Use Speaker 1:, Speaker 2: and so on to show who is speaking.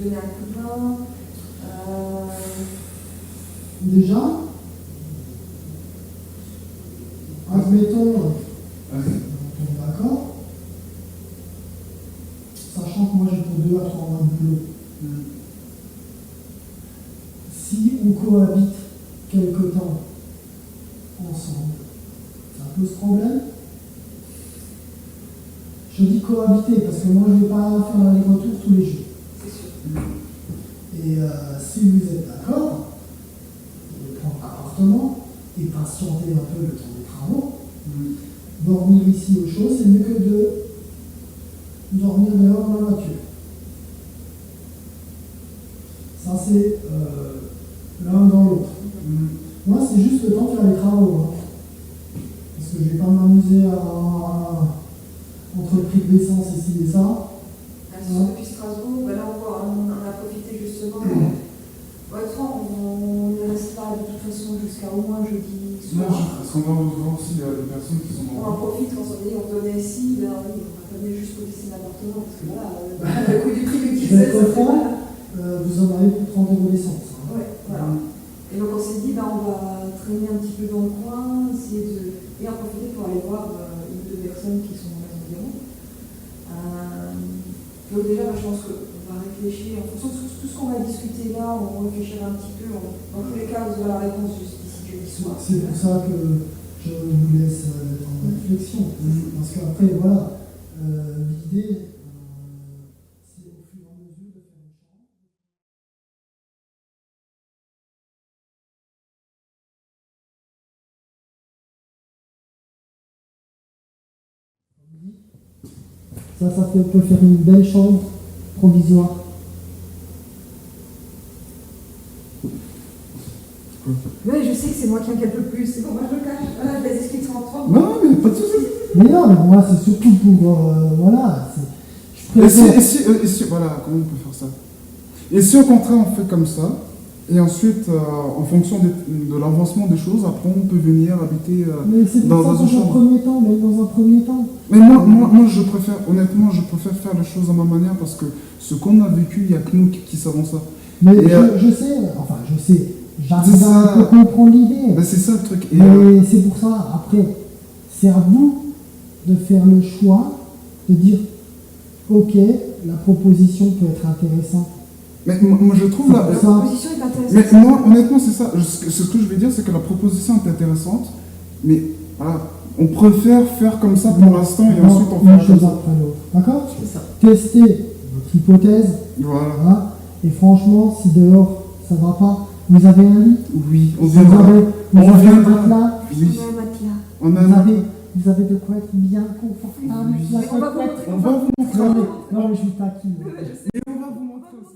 Speaker 1: donner un coup de main.
Speaker 2: Déjà, admettons, on est d'accord, sachant que moi j'ai pour 2 à 3 mois de boulot. Si on cohabite quelque temps ensemble, ça pose problème. Je dis cohabiter parce que moi je ne vais pas faire l'aller-retour tous les jours.
Speaker 1: C'est sûr.
Speaker 2: Et si vous êtes d'accord, vous pouvez prendre l'appartement et patienter un peu le temps des travaux. Dormir ici aux choses, c'est mieux que de dormir dehors dans la voiture. Ça, c'est l'un dans l'autre. Moi, c'est juste le temps de faire les travaux. Hein. Parce que je ne vais pas m'amuser entre le prix de l'essence ici et ça.
Speaker 1: Depuis Strasbourg, ben là on a profité justement. On ne reste pas de toute façon jusqu'à au moins jeudi soir.
Speaker 3: Parce qu'on va voir aussi des personnes qui sont
Speaker 1: On en profite quand on donnait ici, ben oui, on va pas venir juste pour laisser l'appartement, parce que là, le coût du prix du diesel, ça fait mal.
Speaker 2: Vous en avez pour 30 € d'essence. Hein.
Speaker 1: Ouais, voilà. Et donc on s'est dit, ben, on va traîner un petit peu dans le coin, et en profiter pour aller voir une ou deux personnes qui sont dans les environs. Donc déjà, je pense qu'on va réfléchir, en fonction de tout ce qu'on va discuter là, on réfléchira un petit peu. Dans tous les cas, vous aurez la réponse juste d'ici jeudi soir.
Speaker 2: C'est pour ça que je vous laisse en réflexion. Parce qu'après, voilà, l'idée, c'est au fur et à mesure de faire une chambre. Ça peut faire une belle chambre provisoire.
Speaker 1: Oui, je sais que c'est moi qui inquiète le plus, c'est pour moi je le cache. Voilà, je les expliquerai en 3 mois.
Speaker 3: Non, mais pas de soucis.
Speaker 2: Mais non, mais moi c'est surtout pour. Voilà. Je préfère.
Speaker 3: Et si, voilà, comment on peut faire ça? Et si au contraire on fait comme ça, et ensuite, en fonction de l'avancement des choses, après on peut venir habiter
Speaker 2: Mais c'est
Speaker 3: dans
Speaker 2: pour ça
Speaker 3: un
Speaker 2: que dans un premier temps, mais dans un premier temps.
Speaker 3: Mais moi, je préfère, honnêtement, je préfère faire les choses à ma manière parce que ce qu'on a vécu, il n'y a que nous qui savons ça.
Speaker 2: Mais
Speaker 3: Et,
Speaker 2: je sais, j'arrive à un peu comprendre l'idée.
Speaker 3: Ben c'est ça le truc. Et,
Speaker 2: mais c'est pour ça, après, c'est à vous de faire le choix, de dire, ok, la proposition peut être intéressante.
Speaker 3: mais moi, je trouve
Speaker 1: La proposition est intéressante.
Speaker 3: Mais moi, honnêtement, c'est ça. Ce que je vais dire, c'est que la proposition est intéressante, mais voilà, on préfère faire comme ça pour l'instant et ensuite on
Speaker 2: une
Speaker 3: fera
Speaker 2: chose
Speaker 3: comme ça.
Speaker 2: après l'autre. D'accord?
Speaker 1: C'est ça.
Speaker 2: Testez votre hypothèse.
Speaker 3: Voilà.
Speaker 2: Hein, et franchement, si dehors ça ne va pas, vous avez un lit.
Speaker 3: Oui, on
Speaker 2: Vous
Speaker 3: viendra.
Speaker 2: avez
Speaker 3: On
Speaker 2: un
Speaker 3: reviendra.
Speaker 2: matelas.
Speaker 3: Oui.
Speaker 1: On a un matelas.
Speaker 3: On a un
Speaker 2: Vous avez de quoi être bien confortable.
Speaker 3: Oui.
Speaker 2: bien
Speaker 1: On va vous
Speaker 2: confortable.
Speaker 1: montrer.
Speaker 3: On va vous montrer.
Speaker 2: Non, mais je suis taquine.
Speaker 3: Et on va vous montrer aussi.